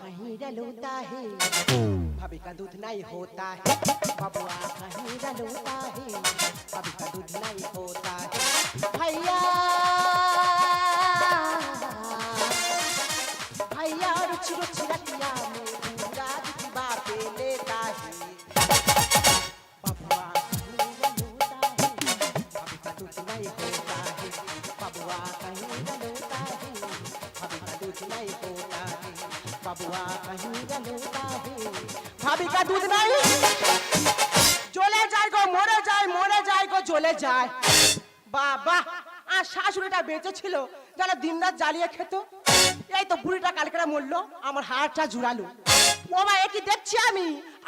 कहीं रलूता है भाभी का दूध नहीं होता है बबुआ कहीं रलूता है भाभी का दूध नहीं होता है भैया भैया रुचि रुचि रतिया में पूरा की बातें लेता है बबुआ कहीं रलूता है भाभी का दूध नहीं होता है बबुआ कहीं रलूता है भाभी का दूध नहीं होता है बबुआ कहीं रलूता है भाभी का दूध नहीं চলে যায় গো মরে যায় গো চলে যায় বাবা আর শাশুড়িটা বেঁচে ছিল যারা দিনরাত জ্বালিয়ে খেত এই তো বুড়িটা কালকেরা মরলো আমার হাড়টা জুড়ালো ও মা কি দেখছি আমি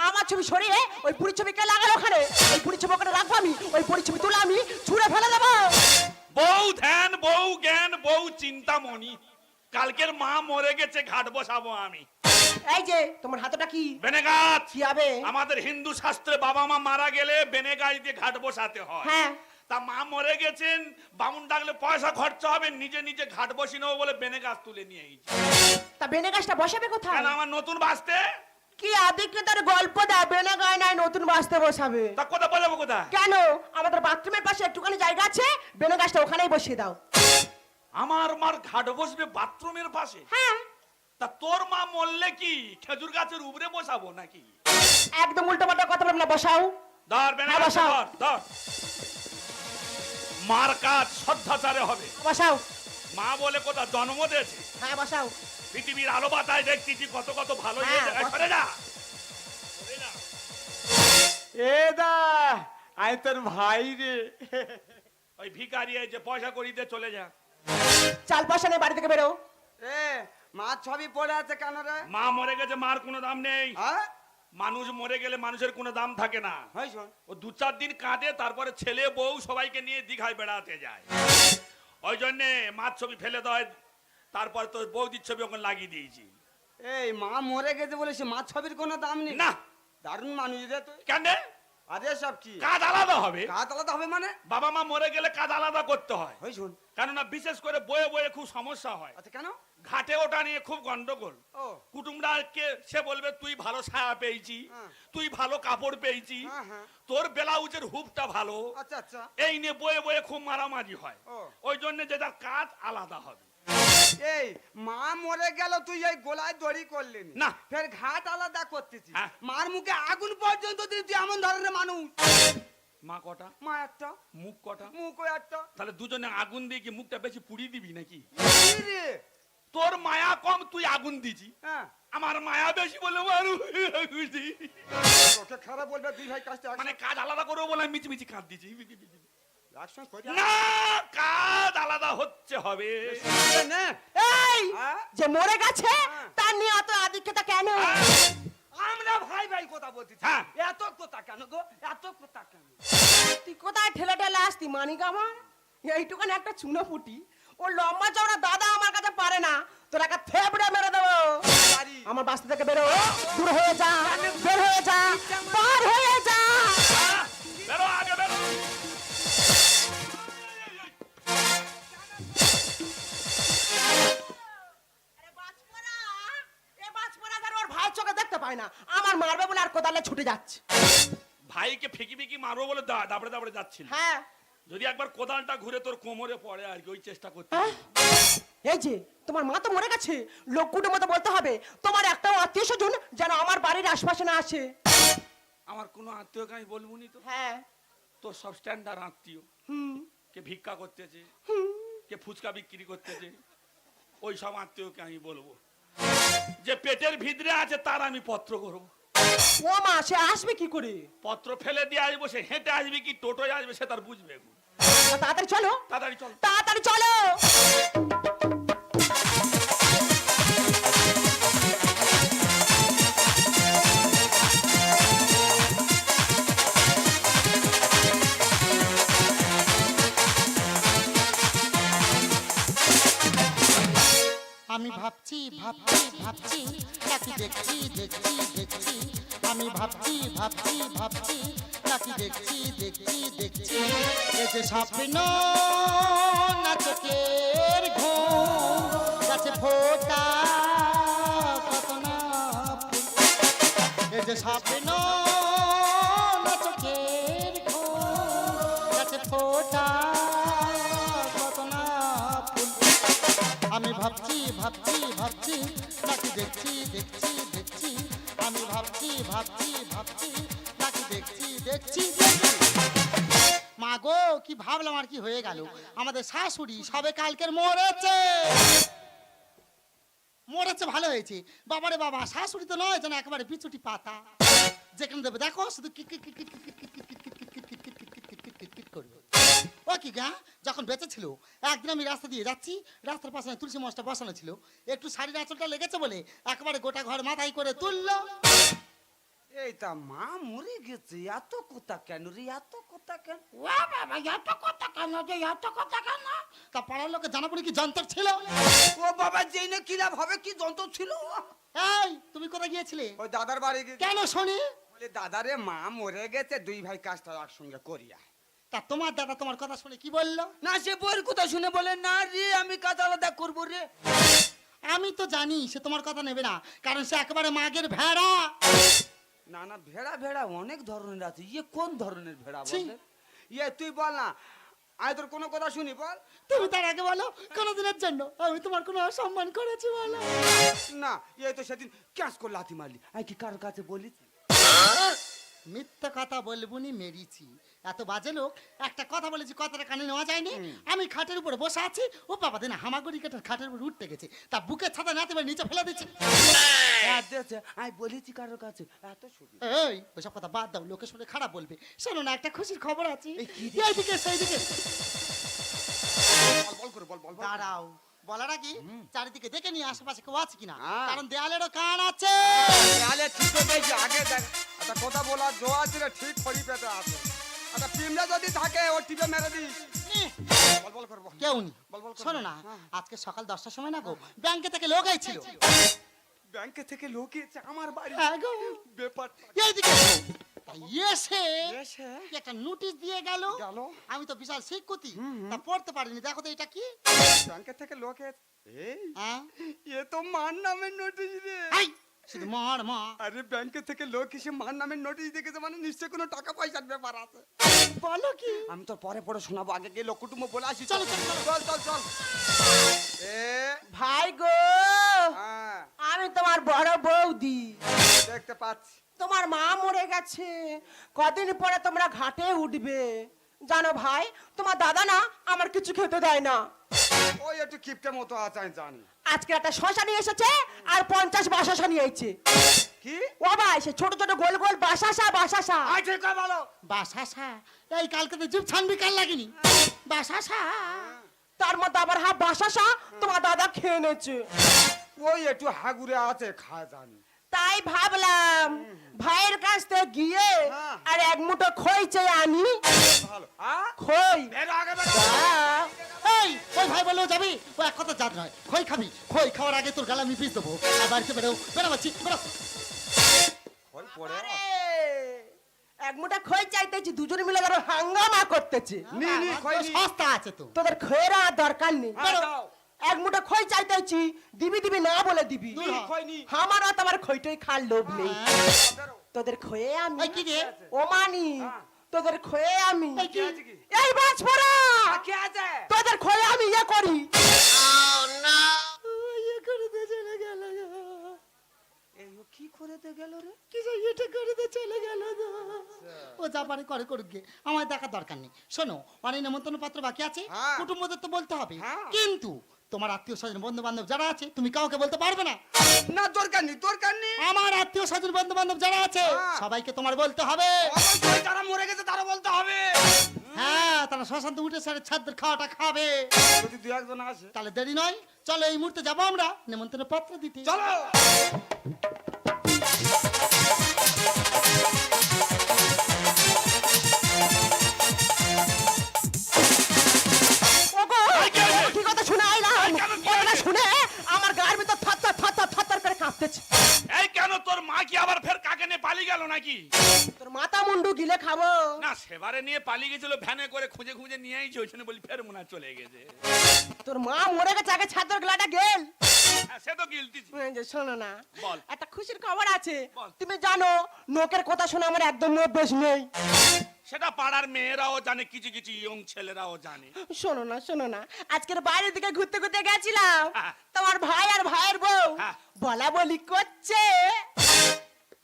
আমার ছবি সরিয়ে ওই বুড়ি ছবি কে লাগালো ওখানে ওই বুড়ি ছবি ওখানে রাখবো আমি ওই বুড়ি ছবি তুলে আমি ছুঁড়ে ফেলে দেবো বউ ধ্যান বউ জ্ঞান বউ চিন্তামণি কালকের মা মরে গেছে ঘাট বসাবো আমি এই যে তোমার হাতটা কি বেনেগাছ কি হবে আমাদের হিন্দু শাস্ত্রে বাবা মা মারা গেলে বেনেগাছ দিয়ে ঘাট বসাতে হয় হ্যাঁ তা মা মরে গেছেন বামুন ডাকলে পয়সা খরচা হবে নিজে নিজে ঘাট বসি নেবো বলে বেনেগাছ তুলে নিয়ে এসেছি তা বেনেগাছটা বসাবে কোথায় কেন আমার নতুন বাঁচতে কি আদিকে তার গল্প দেয় বেনেগায় নাই নতুন বাঁচতে বসাবে তা কোথা বসাবো কোথায় কেন আমাদের বাথরুমের পাশে একটুখানি জায়গা আছে বেনেগাছটা ওখানেই বসিয়ে দাও আমার মার ঘাট বসবে বাথরুমের পাশে হ্যাঁ তা তোর মা মরলে কি খেজুর গাছের উপরে বসাবো নাকি একদম উল্টোপাল্টা কথা বলবে না বসাও ধর বেনেগাছ বসাও। ধর ধর মার কাজ শ্রদ্ধাচারে হবে বসাও মা বলে কোথা জন্ম দিয়েছে হ্যাঁ বসাও পৃথিবীর আলো বাতায় দেখতেছি কত কত ভালো হ্যাঁ, হয়েছে বস। সরে যা সরে যা। এ দা আই তোর ভাই রে ওই ভিখারি এই যে পয়সা করিতে চলে যা চাল পয়সা নেই বাড়ি থেকে বেরো এ মা ছবি পড়ে আছে কেন রে মা মরে গেছে মার কোনো দাম নেই হ্যাঁ মানুষ মরে গেলে মানুষের কোনো দাম থাকে না হয় শোন ও 2-4 দিন কাঁদে তারপরে ছেলে বউ সবাইকে নিয়ে দীঘায় বেড়াতে যায় ওই জন্যে মার ছবি ফেলে দেয় তারপর তোর বৌদির ছবি ওখানে লাগিয়ে দিয়েছি এই মা মরে গেছে বলে সে মা ছবির কোনো দাম নেই না দারুণ মানুষ রে তুই কেন আরে সব কি কাজ আলাদা হবে কাজ আলাদা হবে মানে বাবা মা মরে গেলে কাজ আলাদা করতে হয় হয় শোন কেননা বিশেষ করে বয়ে বয়ে খুব সমস্যা হয় আচ্ছা কেন ঘাটে ওটা নিয়ে খুব গন্ডগোল ও কুটুমরা কে সে বলবে তুই ভালো ছায়া পেয়েছি হ্যাঁ। তুই ভালো কাপড় পেয়েছি হ্যাঁ, হ্যাঁ। তোর ব্লাউজের হুপটা ভালো আচ্ছা আচ্ছা এই নিয়ে বয়ে বয়ে খুব মারামারি হয় ও। ওই জন্য যে যার কাজ আলাদা হবে এই মা মরে গেল তুই এই গোলায় দড়ি করলি না। ফের ঘাট আলাদা করতেছিস হ্যাঁ। মার মুখে আগুন পর্যন্ত দিলি তুই এমন ধরনের মানুষ মা কটা মা একটা মুখ কটা মুখ একটা তাহলে দুজনে আগুন দিয়ে কি মুখটা বেশি পুড়িয়ে দিবি নাকি কি রে তোর মায়া কম তুই আগুন দিছি হ্যাঁ আমার মায়া বেশি বলে মারু ওকে খারাপ বলবে দুই ভাই কাজটা মানে কাজ আলাদা করবো বলে আমি মিচি কাঁদ দিছি একসঙ্গে করে না কাজ আলাদা হচ্ছে হবে না এই হ্যাঁ? যে মরে গেছে হ্যাঁ। তার নিয়ে অত আদিক্ষেতা কেন আমরা ভাই ভাই কথা বলতেছি হ্যাঁ। এত কথা কেন গো এত কথা কেন তুই কোথায় ঠেলে ঠেলে আসতি মানিক আমার এইটুখানি একটা চুনো ফুটি ও লম্বা চওড়া দাদা আমার কাছে পারে না তোর একটা থেবড়ে মেরে দেবো পারি। আমার বাস্তি থেকে বেরো দূর হয়ে যা বের হয়ে যা পার হয়ে যা বেরো আগে বেরো ওর ভাই চোখে দেখতে পায় না আমার মারবে বলে আর কোদালে ছুটে যাচ্ছে ভাইকে ফিকি ফিকি মারবো বলে দাবড়ে দাবড়ে যাচ্ছিল হ্যাঁ যদি একবার কোদালটা ঘুরে তোর কোমরে পড়ে আর কি ওই চেষ্টা করতে হ্যাঁ? এই যে তোমার মা তো মরে গেছে লোকগুলোর মতো বলতে হবে তোমার একটাও আত্মীয় স্বজন যেন আমার বাড়ির আশপাশে না আসে আমার কোনো আত্মীয়কে আমি বলবো নি তো হ্যাঁ তোর সব স্ট্যান্ডার্ড আত্মীয় হুম কে ভিক্ষা করতেছে হুম কে ফুচকা বিক্রি করতেছে ওই সব আত্মীয়কে আমি বলবো যে পেটের ভিতরে আছে তার আমি পত্র করবো ও মা সে আসবে কি করে পত্র ফেলে দিয়ে আসবো সে হেঁটে আসবে কি টোটোয় আসবে সে তার বুঝবে তাড়াতাড়ি চলো তাড়াতাড়ি চল তাড়াতাড়ি চলো আমি ভাবছি ভাবছি ভাবছি নাকি দেখছি দেখছি দেখছি আমি ভাবছি ভাবছি ভাবছি নাকি দেখছি দেখছি দেখছি এ যে স্বপ্ন না চোখের ঘুম গাছে ফোটা কত না যে স্বপ্ন না চোখের ঘুম গাছে ফোটা কত না ফুল। আমি ভাবছি ভাবছি ভাবছি নাকি দেখছি দেখছি দেখছি আমি ভাবছি ভাবছি ভাবছি নাকি দেখছি দেখছি দেখছি। মা গো কি ভাবলাম আর কি হয়ে গেল, আমাদের শাশুড়ি সবে কালকের মরেছে। মরেছে ভালো হয়েছে, বাবারে বাবা শাশুড়ি তো নয় যেন একেবারে বিচুটি পাতা, যেখানে দেবে দেখো শুধু করবে। ও কি গা, যখন বেঁচে ছিল একদিন আমি রাস্তা দিয়ে যাচ্ছি, রাস্তার পাশে তুলসী মশটা বসানো ছিল, একটু শাড়ির আঁচলটা লেগেছে বলে একেবারে গোটা ঘর মাথায় করে তুললো। এই তা মা মরে গেছে, এত কথা কেন রে, এত কথা কেন? ও বাবা এত কথা কেন রে, এত কথা কেন? তা পাড়ার লোকে জানা পড়ে কি যন্ত্র ছিল? ও বাবা যেই না কি লাভ হবে, কি যন্ত্র ছিল? এই তুমি কোথায় গিয়েছিলে? ওই দাদার বাড়ি গিয়ে কেন শুনি? বলে দাদারে মা মরে গেছে, দুই ভাই কাজটা একসঙ্গে করিয়া। তা তোমার দাদা তোমার কথা শুনে কি বললো? না সে বইয়ের কথা শুনে বলে না রে আমি কাজ আলাদা করবো রে। আমি তো জানি সে তোমার কথা নেবে না, কারণ সে একেবারে মাগের ভেড়া। না না ভেড়া ভেড়া অনেক ধরনের আছে, ইয়ে কোন ধরনের ভেড়া ছি। বল? ইয়ে তুই বল না, আমি তোর কোনো কথা শুনি বল। তুমি তার আগে বলো কোনদিনের জন্য আমি তোমার কোনো অসম্মান করেছি বলো? না ইয়ে তো সেদিন ক্যাশ করে লাথি মারলি, আমি কি কারোর কাছে বলিছি? মিথ্যা কথা বলবুনি মেরিছি, এত বাজে লোক। একটা কথা বলেছি, কথাটা কানে নেওয়া যায়নি। আমি খাটের উপরে বসে আছি, ও বাবা দিন হামাগুড়ি কেটে খাটের উপর উঠতে গেছে, তা বুকের ছাতা নাতে নিচে ফেলে দিচ্ছে। আমি বলেছি কারোর কাছে এত শুনি? এই ওইসব কথা বাদ দাও, লোকে শুনে খারাপ বলবে। শোনো না একটা খুশির খবর আছে, এই কি রে? এইদিকে সেইদিকে। বল বল করে বল বল বল। দাঁড়াও, বলার আগে চারিদিকে দেখে নিয়ে আশেপাশে কেউ আছে কিনা, হ্যাঁ। কারণ দেয়ালেরও কান আছে। তাহলে ঠিক হয়ে গেছে, আগে দেখ একটা কথা বলা জোয়া ছিল ঠিক খড়ি পেতে আছে, একটা পিমড়া যদি থাকে ও টিপে মেরে দিস। বল বল করে বল। কেউ নেই। বল বল করে শোনো বল। না, হ্যাঁ। আজকে সকাল 10টার সময় না গো ব্যাংকে থেকে লোক আইছিল। ব্যাংকে থেকে লোক এসে আমার বাড়ি, হ্যাঁ গো, ব্যাপারটা এইদিকে এসো। তা এসে এসে কি একটা নোটিশ দিয়ে গেল। গেল? আমি তো বিশাল শিক্ষিত, তা পড়তে পারিনি। দেখো তো এটা কি? ব্যাংকে থেকে লোক এসে, এই হ্যাঁ এ তো মার নামের নোটিশ রে। এই শুধু মার মা। আরে ব্যাংকে থেকে লোক এসে মার নামের নোটিশ দেখেছে মানে নিশ্চয় কোনো টাকা পয়সার ব্যাপার আছে। বলো কি? আমি তো পরে পরে শোনাবো, আগে গিয়ে লোক কুটুম্ব বলে আসি। চলো, চলো, চলো। চল চল চল। এ ভাই গো, হ্যাঁ আমি তোমার বড় বৌদি। দেখতে পাচ্ছি। তোমার মা মরে গেছে, কদিন পরে তোমরা ঘাটে উঠবে। জানো ভাই, তোমার দাদা না আমার কিছু খেতে দেয় না। ওই একটু কিপটে মতো আছে আমি জানি। আজকে একটা শশা নিয়ে এসেছে আর 50 বাসাসা নিয়ে এসেছে। কি ও ভাই, সে ছোট ছোট গোল গোল বাসাসা বাসাসা। আই ঠিক করে বলো। বাসাসা, এই কালকে তো জিভ ছানবি কাল লাগেনি। বাসাসা তার মধ্যে আবার হ্যাঁ বাসাসা তোমার দাদা খেয়ে নেছে। ওই একটু হাগুরে আছে খায় জানি। তাই ভাবলাম ভাইয়ের কাছ থেকে গিয়ে হ্যাঁ। আর এক মুঠো খই চেয়ে আনি। ভালো হ্যাঁ খই বেরো আগে বেরো। হ্যাঁ। এই ওই ভাই বললেও যাবি, ও এক কথা জাত নয়। খই খাবি, খই খাওয়ার আগে তোর গালে আমি পিস দেবো। আর বাড়িতে বেরো, বেরোচ্ছি বেরো। ওই পড়ে আরে, এক মুঠা খই চাইতেছি, দুজনে মিলে ধরো হাঙ্গামা করতেছে। নি নি খই নি। সস্তা আছে তো। তোদের খয়ের আর দরকার নেই। হ্যাঁ, দাও। এক মুঠা খই চাইতেছি, দিবি দিবি না বলে দিবি। দূর হ। খই নি। আমার আর তোমার খইটই খার লোভ নেই। বেরো। তোদের খয়ে আমি এই কি রে? ও মানি, হ্যাঁ। তোদের খয়ে আমি এই কি? আছে কি? এই বাজপড়া, কি আছে? তোদের খয়ে আমি ইয়ে করি। ইয়ে করে দিয়ে চলে গেল গো। এই ও কি করে দে গেল রে? কি যে এটা করে দিয়ে চলে গেল গো। ও যা পারে করে করুক গে, আমার দেখার দরকার নেই। শোনো, অনেক নেমন্তন্ন পত্র বাকি আছে, হ্যাঁ। কুটুম্বদের তো বলতে হবে। হ্যাঁ। কিন্তু তোমার আত্মীয় স্বজন বন্ধু বান্ধব যারা আছে তুমি কাউকে বলতে পারবে না। না দরকার নেই দরকার নেই। আমার আত্মীয় স্বজন বন্ধু বান্ধব যারা আছে হ্যাঁ। সবাইকে তোমার বলতে হবে। অবশ্যই যারা মরে গেছে তারা বলতে হবে। হ্যাঁ, তারা শ্মশান উঠে সারে ছাদের খাওয়াটা খাবে। যদি দু একজন আসে তাহলে দেরি নয়, চলো এই মুহূর্তে যাবো আমরা নেমন্তন্ন পত্র দিতে। চলো। ওগো, কি কথা শুনে আইলাম? কেন কি ওটা হয়েছে? শুনে আমার গায়ের ভিতর থরথর থরথর থরথর করে কাঁপতেছে। এই কেন তোর মা কি আবার ফের কাকে নিয়ে পালিয়ে গেল নাকি? তোর মাথা মুন্ডু গিলে খাবো। না সেবারে নিয়ে পালিয়ে গেছিল, ভ্যানে করে খুঁজে খুঁজে নিয়ে আইছে, ওই জন্য বলি ফের মনে হয় চলে গেছে। তোর মা মরে গেছে, আগে ছাদের গলাটা গেল। হ্যাঁ, সে তো গিলতিছি। এই যে শোনো না, বল। একটা খুশির খবর আছে। বল। তুমি জানো লোকের কথা শুনে আমার একদম অভ্যেস নেই। সেটা পাড়ার মেয়েরাও জানে, কিছু কিছু ইয়ং ছেলেরাও জানে। শোনো না, আজকের বাইরের দিকে ঘুরতে ঘুরতে গেছিলাম, হ্যাঁ। তোমার ভাই আর ভাইয়ের বউ হ্যাঁ। বলা বলি করছে।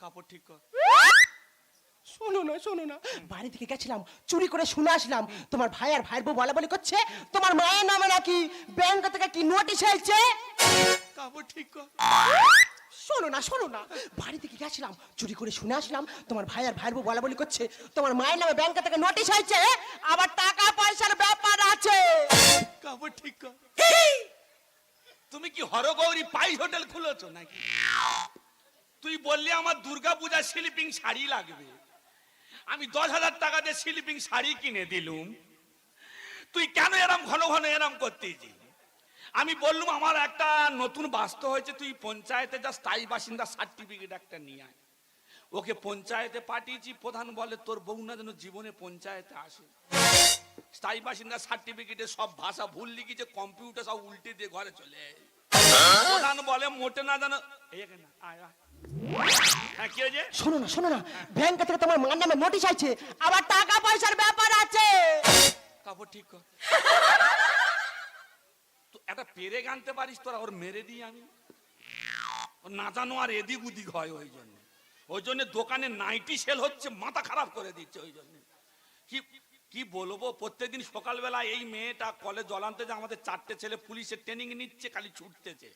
কাপড় ঠিক কর। শোনো না, বাড়ি থেকে গেছিলাম, চুরি করে শুনে আসলাম তোমার ভাই আর ভাইয়ের বউ বলা বলি করছে তোমার মায়ের নামে নাকি ব্যাংক থেকে কি নোটিশ এসেছে। কাপড় ঠিক কর। শোনো না, বাড়ি থেকে গেছিলাম, চুরি করে শুনে আসলাম তোমার ভাই আর ভাইয়ের বউ বলা বলি করছে তোমার মায়ের নামে ব্যাংক থেকে নোটিশ হয়েছে, আবার টাকা পয়সার ব্যাপার আছে। কাপড় ঠিক কর। তুমি কি হরগৌরী পাই হোটেল খুলেছো নাকি? তুই বললি আমার দুর্গা পূজা স্লিপিং শাড়ি লাগবে, আমি 10,000 টাকা দিয়ে স্লিপিং শাড়ি কিনে দিলুম, তুই কেন এরম ঘন ঘন এরম করতেছি? আমি বললুম আমার একটা নতুন বাস্তু হয়েছে, তুই পঞ্চায়েতে যা স্থায়ী বাসিন্দা সার্টিফিকেট একটা নিয়ে আয়। ওকে পঞ্চায়েতে পাঠিয়েছি, প্রধান বলে তোর বউ না যেন জীবনে পঞ্চায়েতে আসে। স্থায়ী বাসিন্দা সার্টিফিকেটে সব ভাষা ভুল লিখেছে, কম্পিউটার সব উল্টে দিয়ে ঘরে চলে। প্রধান বলে মোটে না জানো। হ্যাঁ, কি হয়েছে? শোনো না, ব্যাংক থেকে তোমার মায়ের নামে নোটিশ আছে, আবার টাকা পয়সার ব্যাপার আছে। কাপড় ঠিক কর। তো একটা পেরে আনতে পারিস তোরা, ওর মেরে দিই আমি। ওর না জানো আর এদিক উদিক হয়, ওই জন্য দোকানে নাইটি সেল হচ্ছে, মাথা খারাপ করে দিচ্ছে। ওই জন্য কি বলবো, প্রত্যেকদিন সকালবেলা এই মেয়েটা কলে জল আনতে যে আমাদের 4টে ছেলে পুলিশের ট্রেনিং নিচ্ছে, খালি ছুটতেছে,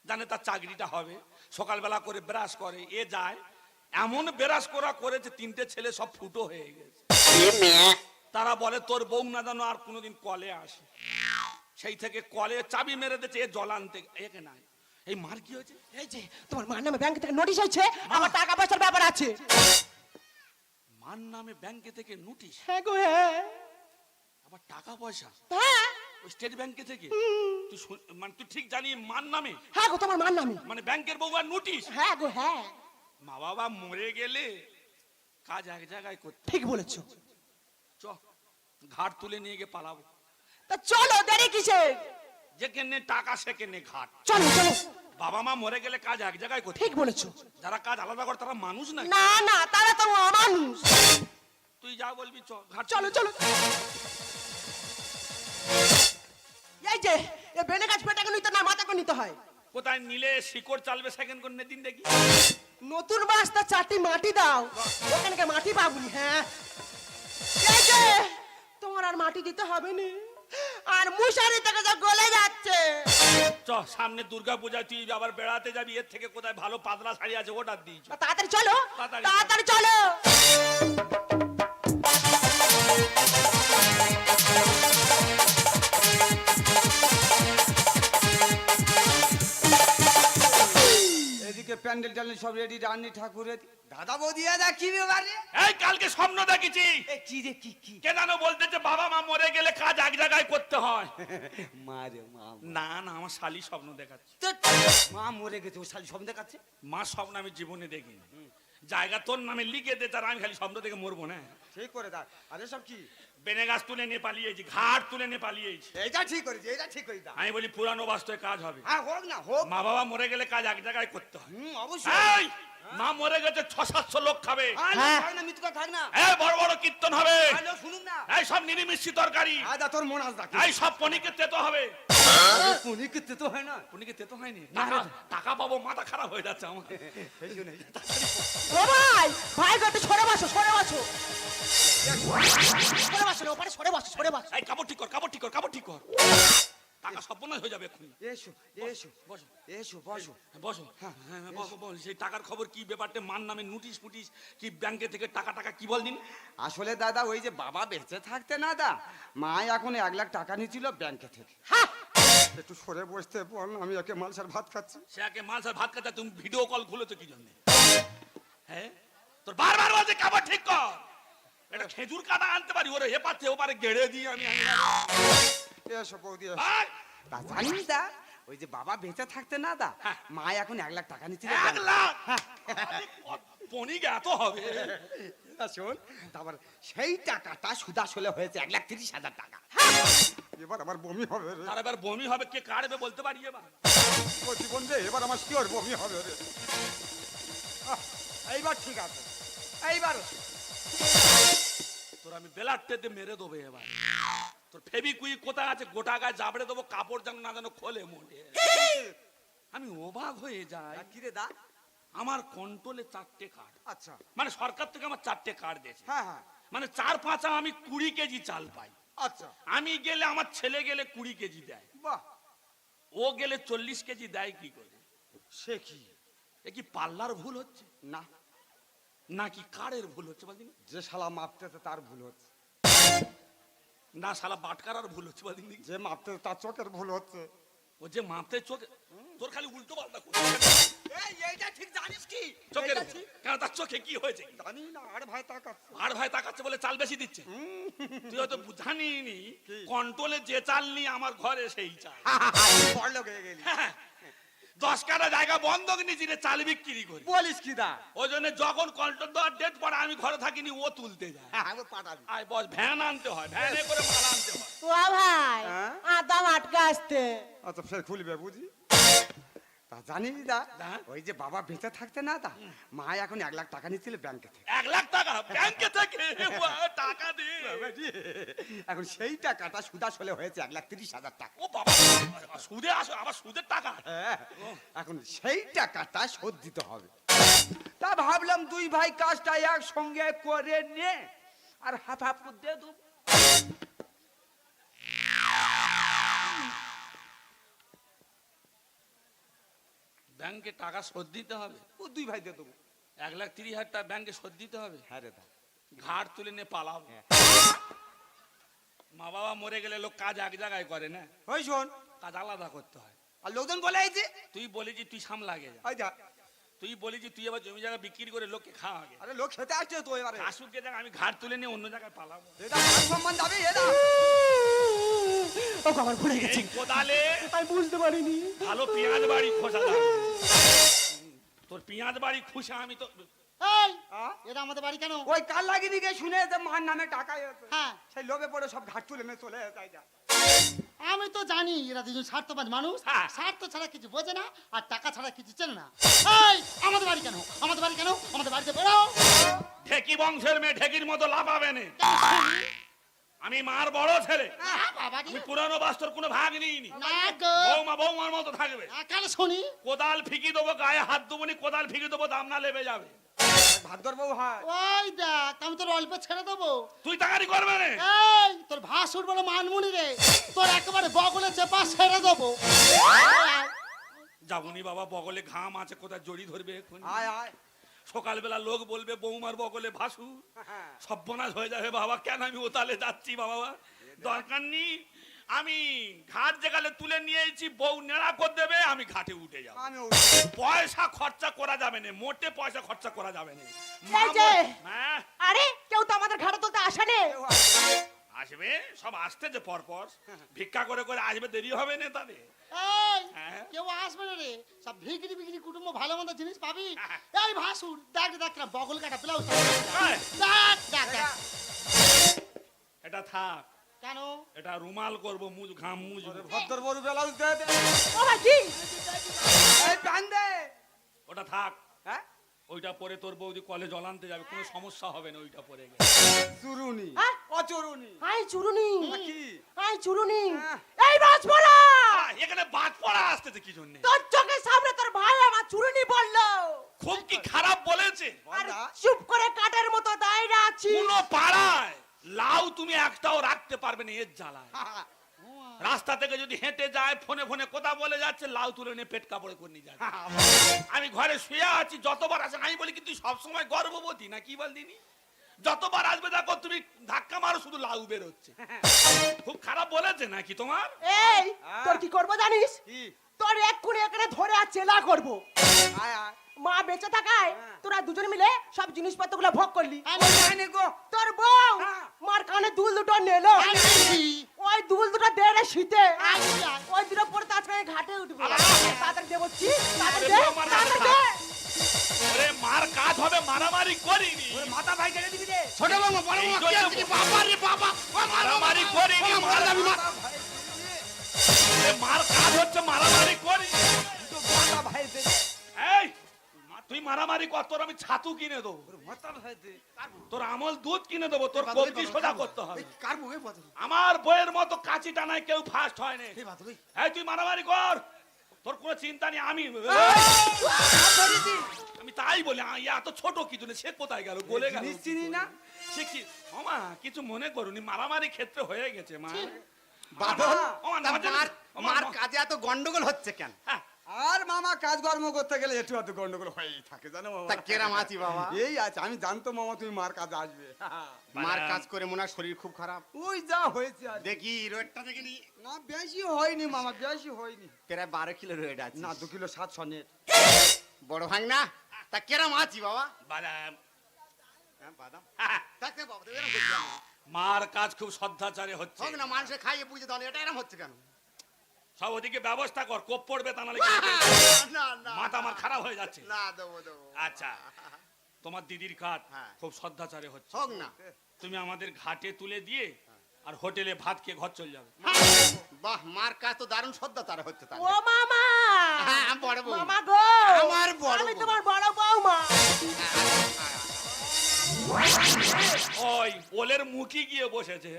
জানে তার চাকরিটা হবে। সকালবেলা করে ব্রাশ করে, এ যায় এমন ব্রাশ করেছে 3টে ছেলে সব ফুটো হয়ে গেছে। তারা বলে তোর বউ না জানো আর কোনোদিন কলে আসে। সেই থেকে কলে চাবি মেরে দিচ্ছে, এ জল আনতে। একে নাই এই মার কি হয়েছে? এই যে তোমার মায়ের নামে ব্যাংক থেকে নোটিশ আছে, আবার টাকা পয়সার ব্যাপার আছে। মার নামে ব্যাংকে থেকে নোটিশ, হ্যাঁ গো হ্যাঁ। আবার টাকা পয়সা হ্যাঁ ওই স্টেট ব্যাংকে থেকে? তুই মানে তুই ঠিক জানি মার নামে, হ্যাঁ গো তোমার মার নামে। মানে ব্যাংকের বউ আর নোটিশ? হ্যাঁ গো হ্যাঁ। মা বাবা মরে গেলে কাজ এক জায়গায় করতে। ঠিক বলেছো। চ ঘাট তুলে নিয়ে গিয়ে পালাবো। তা চলো, দেরি কিসে? যেখানে টাকা সেখানে ঘাট। চলো। বাবা মা মরে গেলে কাজ এক জায়গায় করতে। ঠিক বলেছো। যারা কাজ আলাদা করে তারা মানুষ না। না, তারা তো অমানুষ। তুই যা বলবি চ ঘাট। চলো। এই যে এ বেনে গাছ পেটাকে নিতে না, মাথাকে নিতে হয়। কোথায় নিলে শিকড় চালবে সেকেন্ড করে দিন দেখি। নতুন বাস্তা 4টি মাটি দাও, ওখানকে মাটি পাবনি। হ্যাঁ, এই যে তোমার আর মাটি দিতে হবে না, আর মুশারি থেকে যা গলে যাচ্ছে। চ সামনে দুর্গা পূজা, তুই আবার বেড়াতে যাবি, এর থেকে কোথায় ভালো পাতলা শাড়ি আছে ওটা দিই। তাড়াতাড়ি চলো, তাড়াতাড়ি। তাড়াতাড়ি চলো। এদিকে প্যান্ডেল ট্যান্ডেল সব রেডি, রান্নি ঠাকুরের। দাদা বৌদি দাদা কি ব্যাপারে? এই কালকে স্বপ্ন দেখেছি, এ কি রে কি? কে জানো বলতেছে বাবা মা মরে গেলে কাজ এক জায়গায় করতে হয়। মারে মা, না আমার শালি স্বপ্ন দেখাচ্ছে। মা মরে গেছে, ও শালি স্বপ্ন দেখাচ্ছে। মা স্বপ্ন আমি জীবনে দেখিনি। জায়গা তোর নামে লিখে দে, তার আমি খালি স্বপ্ন দেখে মরবো না। ঠিক করে দা। আরে সব কি? বেনে গাছ তুলে নিয়ে পালিয়েছি, ঘাট তুলে নিয়ে পালিয়েছি। এটা ঠিক করেছি, এটা ঠিক করে দা। আমি বলি পুরানো বাস্তবে কাজ হবে। হ্যাঁ হোক না হোক। মা বাবা মরে গেলে কাজ এক জায়গায় করতে হয়। অবশ্যই। এই মা মরে গেছে, 600-700 লোক খাবে। থাক না, মিথ্যা থাক না। এই বড় বড় কীর্তন হবে, হ্যালো শুনুন না। এই সব নিরামিষি তরকারি, আদা তোর মন আজ রাখি। এই সব পনিকে তেতো হবে। পুনি কিতে তো হয় না। পনিকে তেতো হয়নি, টাকা পাবো, মাথা খারাপ হয়ে যাচ্ছে আমার। এই জন্য ও ভাই গো, একটু সরে বসো। সরে বসো না, ওপারে সরে বসো। এই কাপড় ঠিক কর। টাকা সর্বনাশ হয়ে যাবে এক্ষুনি। এসো বসো এসো বসো। বসো। হ্যাঁ বল সেই টাকার খবর কি, ব্যাপারটা মার নামে নোটিশ ফুটিশ কি, ব্যাংকে থেকে টাকা কি বল দিন। আসলে দাদা ওই যে বাবা বেঁচে থাকতে না দা, মা এখন 1 লাখ টাকা নিয়েছিল ব্যাংকে থেকে। একটু সরে বসতে বল, আমি একে মালসার ভাত খাচ্ছি। সে একে মাছ আর ভাত খাতে, তুমি ভিডিও কল খুলেছো কি জন্য? হ্যাঁ তোর বারবার বলছে কাপড় ঠিক কর। এটা খেজুর কাটা আনতে পারি, ওরে এপারে ওপারে গেড়ে দিই আমি। এসো বৌদি ভাই, তা জানিস দা, ওই যে বাবা বেঁচে থাকতে না দা, মা এখন 1 লাখ টাকা নিয়েছিল। 1 লাখ পনিক এত হবে? শোন, তারপর সেই টাকাটা সুদ আসলে হয়েছে 1,30,000 টাকা। এবার আমার বমি হবে রে আর এবার বমি হবে, কে কাটবে বলতে পারি এবার? ও জীবন রে, এবার আমার শিওর বমি হবে রে এইবার ঠিক আছে, এইবার তোর আমি বেলাটতে মেরে দেবো এবার। তোর ফেবিকুইক কোথায় আছে, গোটা গায়ে জাবড়ে দেবো, কাপড় যেন না যেন খোলে মোটে। আমি অবাক হয়ে যাই, কি রে দা? আমার কন্ট্রোলে 4টে কার্ড, আচ্ছা মানে সরকার থেকে আমার 4টে কার্ড দিয়েছে, হ্যাঁ হ্যাঁ মানে 4-5 আমি 20 কেজি চাল পাই। আচ্ছা আমি গেলে, আমার ছেলে গেলে 20 কেজি দেয়, বাহ, ও গেলে 40 কেজি দেয়। কি করে? সে কি? এ কি পাল্লার ভুল হচ্ছে না, নাকি কার্ডের ভুল হচ্ছে বলদিন? যে শালা মাপতেছে তার ভুল হচ্ছে, না শালা বাটকারার ভুল হচ্ছে বলদিন। যে মাপতেছে তার চোখের ভুল হচ্ছে। ও যে মাপতে চোখে, তোর খালি উল্টো পাল্টা এইটা ঠিক জানিস কি? চোখের এইটা ঠিক কেন, তার চোখে কি হয়েছে? জানি না, আর ভাই তাকাচ্ছে। আর ভাই তাকাচ্ছে বলে চাল বেশি দিচ্ছে। তুই হয়তো জানিনি, কি? কন্ট্রোলে যে চাল নিয়ে আমার ঘরে সেই চাল। বড়লোক হয়ে গেলি। 10 কাটা জায়গা বন্ধক নিয়েছি রে, চাল বিক্রি করি। বলিস কি দা? ওই জন্য যখন কন্ট্রোল দেওয়ার ডেট পড়ে আমি ঘরে থাকিনি, ও তুলতে যায়। আমি পাঠাবি। আয় বস, ভ্যান আনতে হয়, ভ্যানে করে মাল আনতে হয়। ও ভাই হ্যাঁ? আদাম আটকে আসতে। আচ্ছা ফের খুলবে বুঝি। তা জানিস দা, হ্যাঁ? ওই যে বাবা বেঁচে থাকতে না দা, মা এখন 1 লাখ টাকা নিচ্ছিল ব্যাংকে থেকে। 1 লাখ টাকা ব্যাংকে থেকে? টাকা দে। এখন সেই টাকাটা সুদ আসলে হয়েছে 1,30,000 টাকা। ও বাবা, সুদে আসো, আবার সুদের টাকা? হ্যাঁ, এখন সেই টাকাটা শোধ দিতে হবে। তা ভাবলাম 2 ভাই কাজটা একসঙ্গে করে নে, আর হাফ হাফ করে দিয়ে দেবো। ব্যাংকে টাকা শোধ দিতে হবে? ও 2 ভাই দিয়ে দেবো। 1,30,000 টাকা ব্যাংকে শোধ দিতে হবে? হ্যাঁ রে দা। ঘাট তুলে নিয়ে পালাবো। মা বাবা মরে গেলে লোক কাজ এক জায়গায় করে না, ওই শোন, কাজ আলাদা করতে হয়। আর লোকজন বলে এই যে, তুই বলেছি তুই সামলা গে যা, ওই যা, তুই বলেছি তুই আবার জমি জায়গা বিক্রি করে লোককে খাওয়া আগে। আরে লোক খেতে আসছে তো এবারে। শাশুকে দেখ, আমি ঘাট তুলে নিয়ে অন্য জায়গায় পালাবো। এটা মান সম্মান যাবে এরা। ও আমার ভুলে গেছি, এই কোদালে আমি বুঝতে পারিনি। ভালো পেঁয়াজ বাড়ি খোসা লাগবে। তোর পেঁয়াজ বাড়ি খুশা আমি তো। এই হ্যাঁ? এটা আমাদের বাড়ি কেন? ওই কাল লাগিয়ে দিকে শুনে যে মার নামে টাকা এসেছে। হ্যাঁ। সেই লোভে পড়ে সব ঘাট তুলে নিয়ে চলে যায় যা। আমি তো জানি এরা দুজন স্বার্থবান মানুষ, হ্যাঁ। স্বার্থ ছাড়া কিছু বোঝে না আর টাকা ছাড়া কিছু চেনে না। এই আমাদের বাড়ি কেন? আমাদের বাড়ি কেন? আমাদের বাড়িতে বেরো। ঢেকি বংশের মেয়ে ঢেকির মতো লাফাবে না। আমি মার বড় ছেলে, বাবা আমি পুরানো বাস্তর কোনো ভাগ নিইনি। না গো, বৌমা বৌমার মতো থাকবে। কাল শুনি কোদাল ফিকি দেবো, গায়ে হাত দেবো নি, কোদাল ফিকি দেবো, দাম না লেবে যাবে। ভাদ্র বউ হয়। ওই দেখ আমি তোর অল্প ছেড়ে দেবো। তুই তাকারি করবে না। এই তোর ভাসুর বলে মানমুনি রে, তোর একেবারে বগলে চেপা ছেড়ে দেবো। যাবনি বাবা, বগলে ঘাম আছে, কোথায় জড়ি ধরবে এখন। আয় আয়। সকালবেলা লোক বলবে বৌমার বগলে ভাসু, হ্যাঁ। সর্বনাশ হয়ে যাবে বাবা। কেন আমি ও তালে যাচ্ছি বাবা? দরকার নেই, আমি ঘাট যেখানে তুলে নিয়েছি, বউ নেড়া করে দেবে, আমি ঘাটে উঠে যাবো। আমি পয়সা খরচা করা যাবে না, মোটে পয়সা খরচা করা যাবে না। এই যে। হ্যাঁ, আরে কেউ তো আমাদের ঘাড়ে তুলতে আসে নে। আসবে সব, আসতে যে পরপর ভিক্ষা করে করে আসবে, দেরি হবে না তাদের। এই হ্যাঁ। কেউ আসবে না রে, সব ভিগড়ি ভিগড়ি কুটুম্ব ভালো মন্দ জিনিস পাবি। হ্যাঁ। এই ভাসুর দেখ দেখ না, বগল কাটা ব্লাউজ এই, দেখ দেখ দেখ। এটা থাক, কেন? এটা রুমাল করবো, মুজ ঘাম মুজ। ভদ্র বউ ব্লাউজ দে দে। ও ভাই কি? এই প্যান দে। ওটা থাক, হ্যাঁ? ওইটা পরে তোর বৌদি কলেজ জলানতে যাবে, কোনো সমস্যা হবে না ওইটা পরে গেলে। চুরুনি। হ্যাঁ? অচুরুনি। আই চুরুনি, কি? আই চুরুনি। হ্যাঁ। এই বাজপড়া, এখানে বাদ পড়া আসতেছে কি জন্য? তোর চোখের সামনে তোর ভাই আমার চুরুনি বললো, খুব কি খারাপ বলেছে? আর বলদা। চুপ করে কাঠের মতো দাঁড়িয়ে আছি। কোনো পাড়ায় লাউ তুমি একটাও রাখতে পারবে না এর জ্বালায়। রাস্তা থেকে যদি হেঁটে যায়, ফোনে ফোনে কথা বলে যাচ্ছে, লাউ তুলে নিয়ে পেট কাপড়ে করে নিয়ে যাচ্ছে। আমি ঘরে শুয়ে আছি, যতবার আসে আমি বলি কি তুই সবসময় গর্ভবতী না কি বলদিনি? যতবার আসবে দেখো তুমি ধাক্কা মারো, শুধু লাউ বেরোচ্ছে। খুব খারাপ বলেছে নাকি তোমার? এই তোর কি করবো জানিস? কি? তোর এক্ষুনি এখানে ধরে আর চেলা করবো। আয় আয়। মা বেঁচে থাকায় তোরা দুজন মিলে সব জিনিসপত্রগুলো ভোগ করলি। আয় গো। তোর বউ হ্যাঁ। মার কানে দুল দুটো নিলো, আনছি। ওই দুল দুটো দেড়ে শীতে, আচ্ছা। ওই দুটো পরে তো আজকে ঘাটে উঠবে। তাড়াতাড়ি দে বলছি, তাড়াতাড়ি আরে দে, বউ মার তাড়াতাড়ি কাছে দে। ওরে মার কাজ হবে, মারামারি করিনি। মাথা ভাই কেটে দিবি রে। ছোট বাবা বড় এই বাবা জন্য কি আছে কি? বাবা রে বাবা, ও মারামারি করিনি, মারামারি। মাথা ভাই। মার কাজ হচ্ছে মারামারি করি। তো মাথা ভাই দে এই তুই মারামারি কর, তোর আমি ছাতু কিনে দেবো, মাথা ভাই দে তোর আমল দুধ কিনে দেবো, তোর কবজি সোজা করতে হবে। কার মুখে বাদল আমার বইয়ের মতো কাঁচি টানায় কেউ ফার্স্ট হয় না। এই বাদল এই তুই মারামারি কর, তোর কোনো চিন্তা নেই। আমি তাই বলি এত ছোট কিছু না, সে কোথায় গেল, বলে গেল। জিনিস চিনি না সে কি মামা কিছু মনে করুনি, মারামারি ক্ষেত্রে হয়ে গেছে মা। বাদল ওমা, তা নজরে- মার ওমা, মার ওমা। কাজে এত গন্ডগোল হচ্ছে কেন? হ্যাঁ, আর মামা কাজকর্ম করতে গেলে একটু এত গন্ডগোল হয়েই থাকে জানো মামা তা কেরাম আছি বাবা? এই আছে, আমি জানতো মামা তুমি মার কাজে আসবে মার কাজ করে মনে হয় শরীর খুব খারাপ। ওই যা হয়েছে আর দেখি রোডটা দেখিনি, না বেশি হয়নি মামা, বেশি হয়নি প্রায় 12 কিলো রোড আছে। না 2 কিলো 700 নেট বড় ভাঙ না, তা কেরাম আছি বাবা? বাদাম। হ্যাঁ, বাদাম হ্যাঁ, থাকতে বাবা, তো এরম করছি কেন? মার কাজ খুব শ্রদ্ধাচারে হচ্ছে। হোক না, মানুষে খাইয়ে বুঝে দাও, এটা এরম হচ্ছে কেন? সব ওদিকে ব্যবস্থা কর, কোপ পড়বে তা নাহলে না না মাথা আমার খারাপ হয়ে যাচ্ছে। না, দেবো দেবো। আচ্ছা, তোমার দিদির কাজ হ্যাঁ। খুব শ্রদ্ধাচারে হচ্ছে। হোক না। তুমি আমাদের ঘাটে তুলে দিয়ে আর হোটেলে ভাত খেয়ে ঘর চলে যাবে। বাহ, মার কাজ তো দারুণ শ্রদ্ধা তার হচ্ছে তার। ও মামা হ্যাঁ, বড় বউ। মামা গো আমার বড় আমি বউ। তোমার বড় বৌমা। ওই ওলের মুখি গিয়ে বসেছে।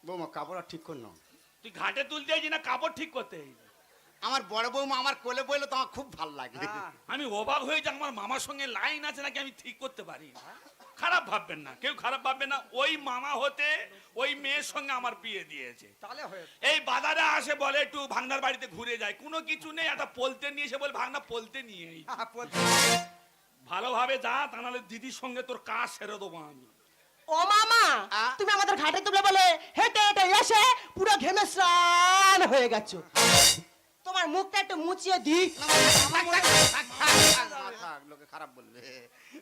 বৌমা কাপড় ঠিক কর নাও। তুই ঘাটে তুলতে যাই না কাপড় ঠিক করতে যাই। আমার বড় বৌমা আমার কোলে বইলে তো আমার খুব ভালো লাগে। আমি অবাক হয়ে যে আমার মামার সঙ্গে লাইন আছে নাকি আমি ঠিক করতে পারি। খারাপ ভাববেন না, কেউ খারাপ ভাববেন না। ওই মামা হতে ওই মেয়ের সঙ্গে আমার বিয়ে দিয়েছে। তাহলে হয়েছে এই বাজারে আসে বলে একটু ভাগনার বাড়িতে ঘুরে যায়, কোনো কিছু নেই, একটা পোলতে নিয়ে এসে বলে ভাগনা পোলতে নিয়ে এই। ভালোভাবে যা, তা নাহলে দিদির সঙ্গে তোর কাজ সেরে দেবো আমি। ও মামা আ? তুমি আমাদের ঘাটে তুলে বলে হেঁটে হেঁটে এসে পুরো ঘেমে স্নান হয়ে গেছো। তোমার মুখটা একটু মুছিয়ে দিই। থাক, লোকে খারাপ বলবে।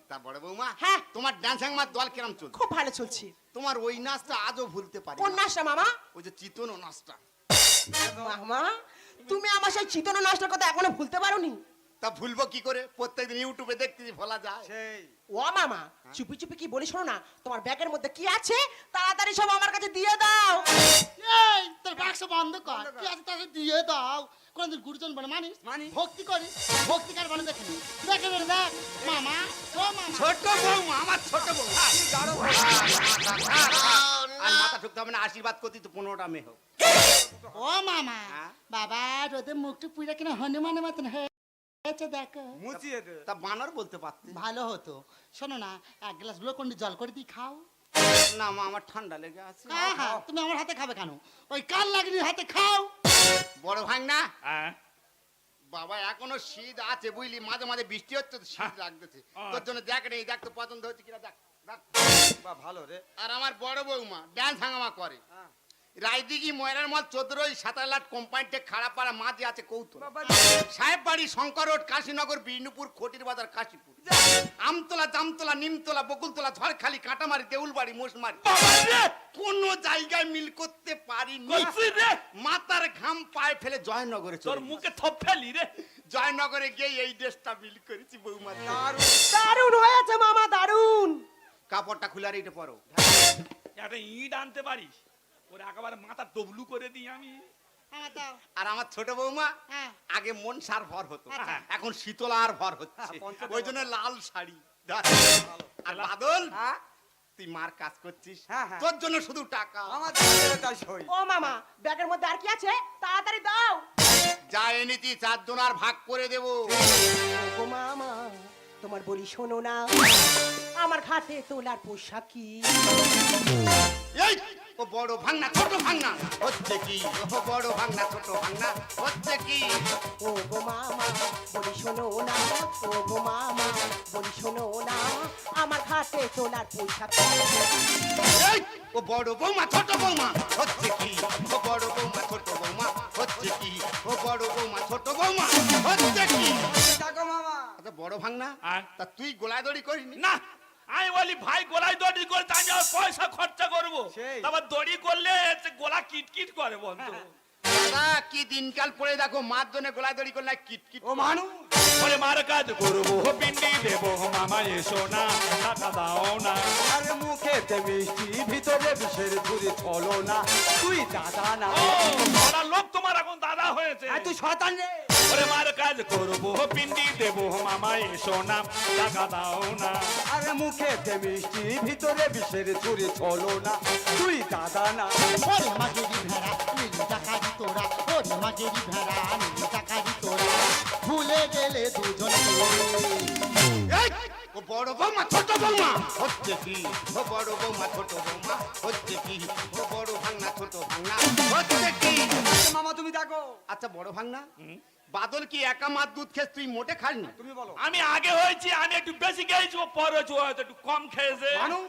তা বড় বৌমা, হ্যাঁ। তোমার ডান্সিং মার দল কিরম চলছে? খুব ভালো চলছে। তোমার ওই নাচটা আজও ভুলতে পারি কোন না। নাচটা মামা? ওই যে চিতন নাচটা। মামা তুমি আমার সেই চিতন নাচটার কথা এখনো ভুলতে পারোনি? তা ভুলবো কি করে? প্রত্যেকদিন ইউটিউবে দেখতেছি, ভোলা যায়? সেই ও মামা চুপি চুপি কি বলি শোনো না, তোমার ব্যাগের মধ্যে কি আছে তাড়াতাড়ি সব আমার কাছে দিয়ে দাও। এই তোর বাক্স বন্ধ কর, কি আছে তাকে দিয়ে দাও। কোনদিন গুরুজন বলে মানিস? মানি। ভক্তি করিস, ভক্তি কার বলে দেখেনি, দেখে রে দেখ মামা, ও মামা। ছোট বৌমা, আমার ছোট বৌমা। আর মাথা ঠুকতে হবে না, আশীর্বাদ করতে তো 15টা মেয়ে হোক। ও মামা হ্যাঁ? বাবা রোদে মুখটু পুইরা কিনা হনুমানের মতন হয়েছে দেখো। মুচিয়ে দে তা বানর বলতে পারতি ভালো হতো। শোনো না, এক গ্লাস গ্লুকন্ডি জল করে দিই খাও। না মা, আমার ঠান্ডা লেগে আছে। হ্যাঁ, তুমি আমার হাতে খাবে কেন? ওই কাল লাগনি হাতে খাও। বড় ভাঙ না হ্যাঁ, বাবা, এখনো শীত আছে বুঝলি, মাঝে মাঝে বৃষ্টি হচ্ছে তো শীত লাগতেছে। হ্যাঁ। তোর জন্য দেখ রে, দেখ তো পছন্দ হচ্ছে কিনা, দেখ দেখ। বা ভালো রে আর আমার বড় বৌমা ডান্স হাঙ্গামা করে। হ্যাঁ। রায়দিঘি ময়রার মল 14 কোম্পানিতে খারাপ পাড়া মাঝে আছে কৌতুক। বাবা সাহেব বাড়ি, শঙ্কর রোড, কাশীনগর, বিষ্ণুপুর, খটির বাজার, কাশীপুর, আমতলা, জামতলা, নিমতলা, বকুলতলা, ঝড়খালি, কাঁটামারি, দেউলবাড়ি, মোশমারি, কোন জায়গায় মিল করতে পারিনি। করছি রে। মাথার ঘাম পায়ে ফেলে জয়নগরে তোর চলে মুখে থপ ফেলি রে। জয়নগরে গিয়ে এই ড্রেসটা মিল করেছি বৌমা। দারুণ হয়েছে মামা, দারুণ। কাপড়টা খুলে আর এটা পরো। একটা ইট আনতে পারিস, ওরে একেবারে মাথা ডবলু করে দিই আমি। আমার দাও। আর আমার ছোট বৌমা হ্যাঁ। আগে মন সার ভর হতো, আচ্ছা। এখন শীতলার ভর হচ্ছে। পঞ্চায়েত ওই জন্য লাল শাড়ি। আর বাদল, হ্যাঁ তুই মার কাজ করছিস, হ্যাঁ, হ্যাঁ। তোর জন্য শুধু টাকা। আমার ছেলে তাই সই ও মামা ব্যাগের মধ্যে আর কি আছে তাড়াতাড়ি দাও। যা এনেছি 4 জনার ভাগ করে দেবো। ও মামা তোমার বলি শোনো না, আমার ঘাটে তোলার পোশাক কি? এই ও বড় ভাঙনা ছোট ভাঙনা হচ্ছে কি? ও বড় ভাঙনা ছোট ভাঙনা হচ্ছে কি? ও গো মামা বলি শোনো না, ও গো মামা বলি শোনো না, আমার ঘাটে তোলার পোশাক কি? এই ও বড় বৌমা ছোট বৌমা হচ্ছে কি? ও বড় বৌমা ছোট বৌমা হচ্ছে কি? ও বড় বৌমা ছোট বৌমা হচ্ছে কি? দেখো মামা আচ্ছা বড় ভাঙনা, হ্যাঁ। তা তুই গোলায় দড়ি করিনি? না, আমি বলি ভাই গোলায় দড়ি করতে আমি আর পয়সা খরচা করবো, সেই। তারপর দড়ি করলে হচ্ছে গোলা কিটকিট করে বন্ধু। দাদা কি দিনকাল পড়ে দেখো, মার জন্য গোলায় দড়ি করলে কিট কিট। ও মানু ওরে মার কাজ করবো, পিন্ডি দেবো মামা এসো না টাকা দাও না। আরে মুখেতে মিষ্টি ভিতরে বিষের ঝুরি ছলো না, তুই দাদা না। ও বড় লোক তোমার এখন দাদা হয়েছে। আর তুই শয়তান রে। ওরে মার কাজ করবো পিন্ডি দেবো মামা এসো না টাকা দাও না। আরে মুখেতে মিষ্টি ভিতরে বিষের ঝুরি ছলো না, তুই দাদা না। ওরে মাগেরি ভেড়া নীল টাকারি তোরা, ওরে মাগেরি ভেড়া নীল টাকারি তোরা, ভুলে গেলে দুজনে। এই, ও বড় বৌমা ছোট বৌমা হচ্ছে কি, ও বড় বৌমা ছোট বৌমা হচ্ছে কি, ও বড় ভাঙনা ছোট ভাঙনা হচ্ছে কি। মামা তুমি দেখো। আচ্ছা বড় ভাঙনা, বাদল কি একা মাছ দুধ খেস, তুই মোটে খাসনি? তুমি বলো। আমি আগে হয়েছি, আমি একটু বেশি খেয়েছি, ও পরে হয়েছে, ও হয়তো একটু কম খেয়েছে। মানু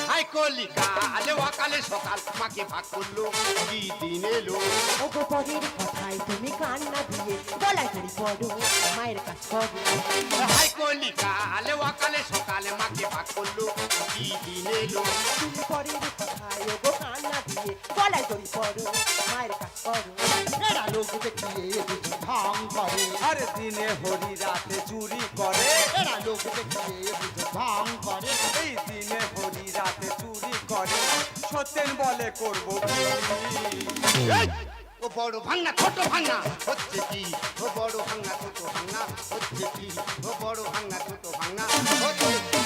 হাই কলিকা আলে ওয়াকালে সকাল মাকে ভাগ করলো, কি দিন এলো। ও গো পরের কথায় তুমি কান না দিয়ে গলায় ধরি পড়ো, মায়ের কাজ করো। হাই কলিকা আলে ওয়াকালে সকালে মাকে ভাগ করলো, কি দিন এলো। তুমি পরের কথায় ও গো কান না দিয়ে গলায় ধরি পড়ো, মায়ের কাজ করো। এরা লোক দেখিয়ে দুজন ঢং করে, আরে দিনে হরি রাতে চুরি করে, এরা লোক দেখিয়ে দুজন ঢং করে। এই দিনে হরি রাতে চুরি করে, সত্যেন বলে করবো কি। এই, ও বড় ভাঙনা ছোট ভাঙনা হচ্ছে কি, ও বড় ভাঙনা ছোট ভাঙনা হচ্ছে কি, ও বড় ভাঙনা ছোট ভাঙনা হচ্ছে কি।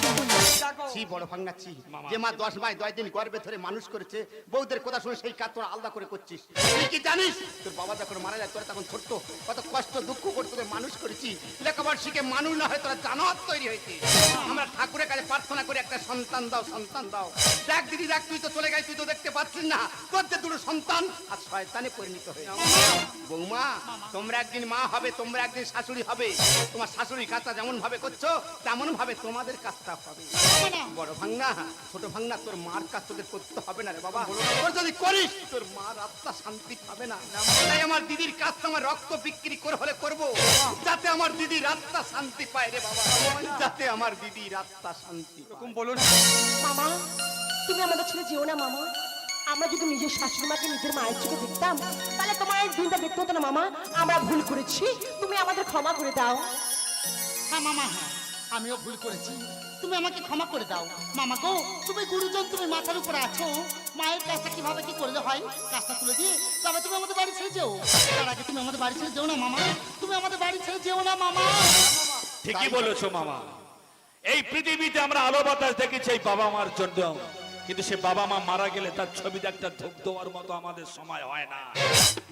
দেখো ছি বড় ভাঙনা ছি, যে মা 10 মাস 10 দিন গর্ভে ধরে মানুষ করেছে, বউদের কথা শুনে সেই কাজ তোরা আলাদা করে করছিস। তুই কি জানিস তোর বাবা যখন মারা যায় তোরা তখন ছোট্ট, কত কষ্ট দুঃখ করে তোদের মানুষ করেছি, লেখাপড়া শিখে মানুষ না হয় তোরা জানোয়ার তৈরি হয়েছে। আমরা ঠাকুরের কাছে প্রার্থনা করে একটা সন্তান দাও, সন্তান দাও। দেখ দিদি দেখ, তুই তো চলে গেছিস, তুই তো দেখতে পাচ্ছিস না তোর যে দুটো সন্তান আর শয়তানে পরিণত হয়ে। বৌমা তোমরা একদিন মা হবে, তোমরা একদিন শাশুড়ি হবে। তোমার শাশুড়ির কাজটা যেমন ভাবে করছো তেমন ভাবে তোমাদের কাজটা হবে। বড় ভাঙনা ছোট ভাঙনা, তোর মার কাজ তোদের করতে হবে না রে বাবা। তোর যদি করিস তোর মার আত্মা শান্তি পাবে না। তাই আমার দিদির কাজটা আমার রক্ত বিক্রি করে হলে করবো, যাতে আমার দিদির আত্মা শান্তি পায় রে বাবা, যাতে আমার দিদির আত্মা শান্তি পায়। এরকম বলো না। মামা তুমি আমাদের ছেড়ে যেও না মামা। আমরা যদি নিজের শাশুড়ি মাকে নিজের মায়ের চোখে দেখতাম তাহলে তোমার এই দিনটা দেখতে হতো না মামা। আমরা ভুল করেছি, তুমি আমাদের ক্ষমা করে দাও। হ্যাঁ মামা, হ্যাঁ আমিও ভুল করেছি, তুমি আমাকে ক্ষমা করে দাও। মামা গো, তুমি গুরুজন, তুমি মাথার উপরে আছো, মায়ের কাজটা কিভাবে কি করলে হয় কাজটা তুলে দিয়ে তবে তুমি আমাদের বাড়ি ছেড়ে যেও। তার আগে তুমি আমাদের বাড়ি ছেড়ে যেও না মামা, তুমি আমাদের বাড়ি ছেড়ে যেও না মামা। ঠিকই বলেছো মামা, এই পৃথিবীতে আমরা আলো বাতাস দেখেছি এই বাবা মার জন্য, কিন্তু সে বাবা মা মারা গেলে তার ছবিতে একটা ধূপ দেওয়ার মতো আমাদের সময় হয় না।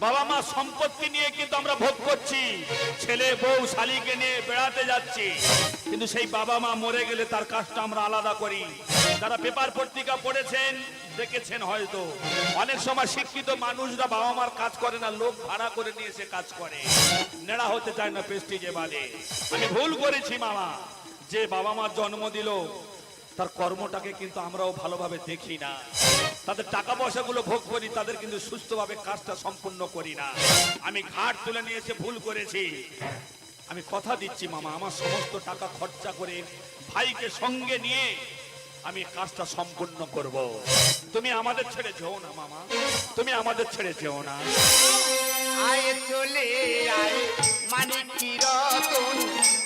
বাবা মা সম্পত্তি নিয়ে কিন্তু আমরা ভোগ করছি, ছেলে বউ শালিকে নিয়ে বেড়াতে যাচ্ছি, কিন্তু সেই বাবা মা মরে গেলে তার কাজটা আমরা আলাদা করি। যারা পেপার পত্রিকা পড়েছেন দেখেছেন হয়তো, অনেক সময় শিক্ষিত মানুষরা বাবা মার কাজ করে না, লোক ভাড়া করে নিয়ে এসে কাজ করে, নেড়া হতে চায় না প্রেস্টিজে বাদে। আমি ভুল করেছি মামা, যে বাবা মার জন্ম দিল তার কর্মটাকে কিন্তু আমরাও ভালোভাবে দেখি না, তাদের টাকা পয়সাগুলো ভোগ করি, তাদের কিন্তু সুস্থভাবে কাজটা সম্পূর্ণ করি না। আমি ঘাট তুলে নিয়ে এসে ভুল করেছি। আমি কথা দিচ্ছি মামা, আমার সমস্ত টাকা খরচা করে ভাইকে সঙ্গে নিয়ে আমি কাজটা সম্পূর্ণ করব। তুমি আমাদের ছেড়ে যেও না মামা, তুমি আমাদের ছেড়ে যেও না। আয় চলে আয় মানিক কি রতন,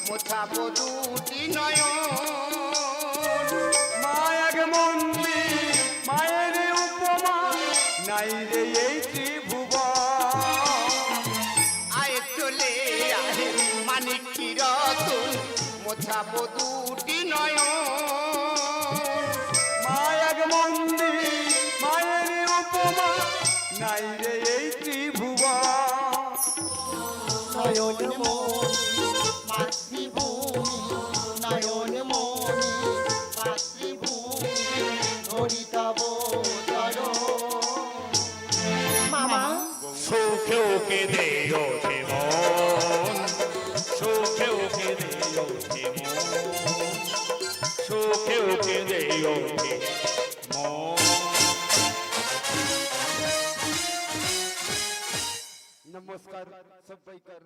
মোছাবো দুটি নয়ন। মায়াগ মন্দির মায়ের উপমা, নাই রে এই ত্রিভুবন। আয় চলে আয় মানিক কি রতন, মোছাবো দুটি নয়ন। মায়াগ মন্দির মায়ের উপমা, নাই রে এই ত্রিভুবন। নয়ন মণি মাতৃভূমি, নয়ন মণি মাতৃভূমি, হরিতব চরণ। মামা সুখে ওকে দেও হে মন, সুখে ওকে দেও হে মন, সুখে ওকে দেও হে মন। নমস্কার সবাইকার।